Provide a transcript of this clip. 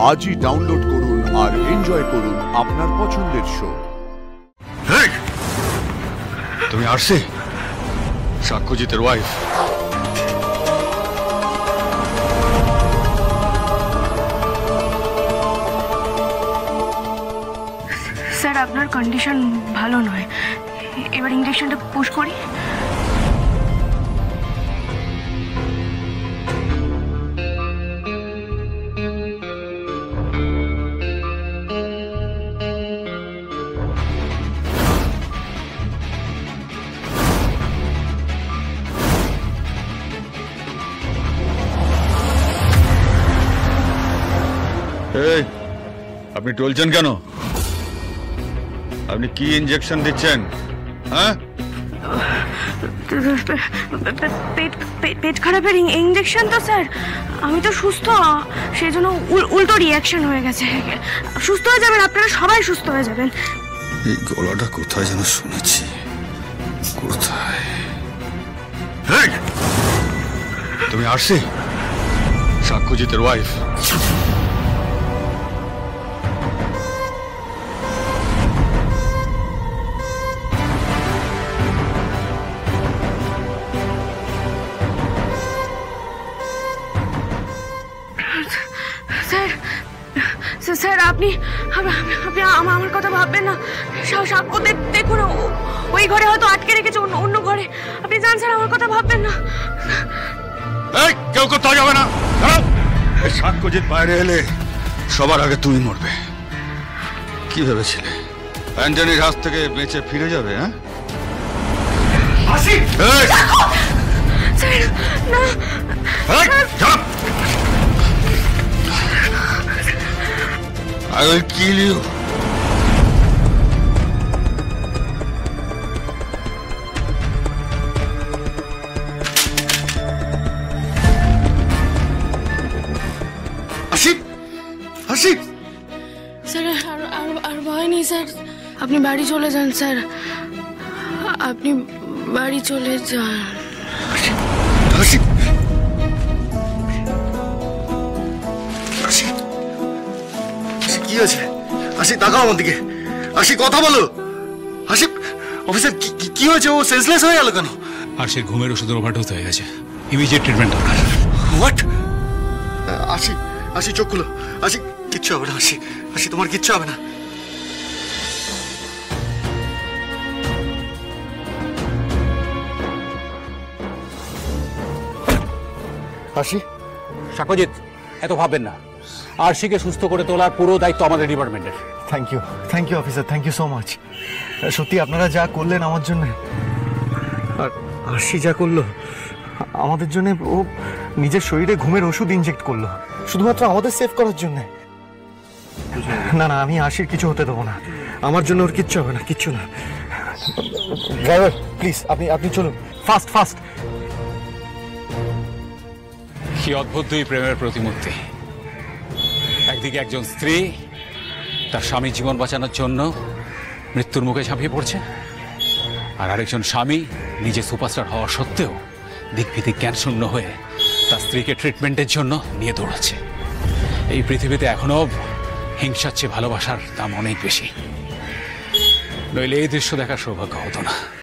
আজই ডাউনলোড করুন আর এনজয় করুন আপনার পছন্দের শো। তুমি আরসি সাক্ষ্যজিতের ওয়াইফ। স্যার আপনার কন্ডিশন ভালো নয়, এবার ইঞ্জেকশনটা পুশ করি। এই আপনি টলছেন কেন? আপনি কি ইনজেকশন দিচ্ছেন? হ্যাঁ, পেট খারাপের ইঞ্জেকশন তো স্যার। আমি তো সুস্থ, সেই জন্য উল্টো রিয়াকশন হয়ে গেছে। সুস্থ হয়ে যাবেন, আপনারা সবাই সুস্থ হয়ে যাবেন। এই গলাটা কোথায় যেন শুনেছি, কোথায়? তুমি আরসি সাক্ষ্যজিতের ওয়াইফ। স্যার আপনি আমার কথা ভাববেন না। সাক্ষ্য দেখুন, ওই ঘরে হয়তো আটকে রেখেছে, অন্য ঘরে। আপনি যান স্যার, আমার কথা ভাববেন না। কেউ কোথাও যাবে না। সাক্ষ্যজিৎ বাইরে এলে সবার আগে তুমি মরবে। কি ভেবেছিলে অ্যান্টনির হাত থেকে বেঁচে ফিরে যাবে? হ্যাঁ, I will kill you. Ashiq, Ashiq. Sir আর ভয় নেই স্যার, আপনি বাড়ি চলে যান স্যার, আপনি বাড়ি চলে যান। আশিক, কি হয়েছে? আশিক তাকাও আমার দিকে। আশিক কথা বলো। আশিক, অফিসার কি হয়েছে? ও সেন্সলেস হয়ে গেল কেন? আশিক ঘুমের ওষুধের ওভারডোজ হয়ে গেছে, ইমিডিয়েট ট্রিটমেন্ট দরকার। হোয়াট? আশিক, আশিক চোখ খুলো। আশিক কিচ্ছু হবে না। আশিক, আশিক তোমার কিচ্ছু হবে না। আশিক, সাক্ষ্যজিৎ এত ভাববেন না, আরশিকে সুস্থ করে তোলার পুরো দায়িত্ব আমাদের ডিপার্টমেন্টের। Thank you officer, thank you so much. সত্যি আপনারা যা করলেন আমার জন্য, আর আরশি যা করলো আমাদের জন্য, ও নিজের শরীরে ঘুমের ওষুধ ইনজেক্ট করলো শুধুমাত্র আমাদের সেভ করার জন্য। না না, আমি আরশির কিছু হতে দেবো না। আমার জন্য ওর কিচ্ছু হবে না, কিচ্ছু না। ড্রাইভার প্লিজ, আপনি চলুন, ফাস্ট ফাস্ট। কি অদ্ভুত দুই প্রেমের প্রতিমূর্তি। একদিকে একজন স্ত্রী তার স্বামী জীবন বাঁচানোর জন্য মৃত্যুর মুখে ঝাঁপিয়ে পড়ছে, আর আরেকজন স্বামী নিজে সুপারস্টার হওয়া সত্ত্বেও দিকভিদিক জ্ঞান শূন্য হয়ে তার স্ত্রীকে ট্রিটমেন্টের জন্য নিয়ে দৌড়াচ্ছে। এই পৃথিবীতে এখনো হিংসার চেয়ে ভালোবাসার দাম অনেক বেশি, নইলে এই দৃশ্য দেখার সৌভাগ্য হতো না।